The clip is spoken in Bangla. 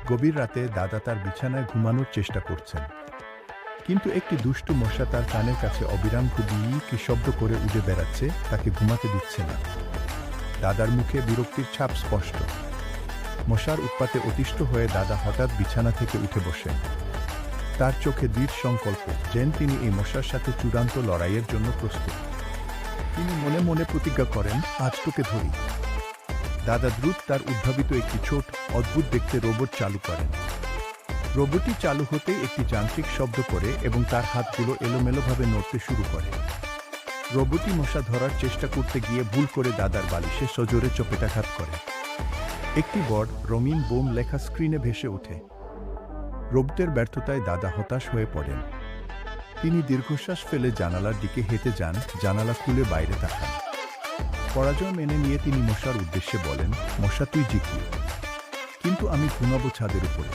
গভীর রাতে দাদা তার বিছানায় ঘুমানোর চেষ্টা করছেন, কিন্তু একটি দুষ্টু মশা তার কানের কাছে অবিরাম কি শব্দ করে উড়ে বেড়াচ্ছে, তাকে ঘুমাতে দিচ্ছে না। দাদার মুখে বিরক্তির ছাপ স্পষ্ট। মশার উৎপাতে অতিষ্ঠ হয়ে দাদা হঠাৎ বিছানা থেকে উঠে বসেন। তার চোখে দৃঢ় সংকল্প, যেন তিনি এই মশার সাথে চূড়ান্ত লড়াইয়ের জন্য প্রস্তুত। তিনি মনে মনে প্রতিজ্ঞা করেন, আজ তোকে ধরি। দাদা দ্রুত তার উদ্ভাবিত একটি ছোট, অদ্ভুত দেখতে রোবট চালু করেন। রোবটটি চালু হতেই একটি যান্ত্রিক শব্দ করে এবং তার হাতগুলো এলোমেলোভাবে নড়তে শুরু করে। রোবটটি মশা ধরার চেষ্টা করতে গিয়ে ভুল করে দাদার বালিশে সজোরে চপেটাঘাত করে। একটি বড় রঙিন বোম লেখা স্ক্রিনে ভেসে ওঠে। রোবটের ব্যর্থতায় দাদা হতাশ হয়ে পড়েন। তিনি দীর্ঘশ্বাস ফেলে জানালার দিকে হেঁটে যান, জানালা খুলে বাইরে তাকান। পরাজয় মেনে নিয়ে তিনি মশার উদ্দেশ্যে বলেন, মশা তুই জিতলি, কিন্তু আমি ঘুমাবো ছাদের উপরে।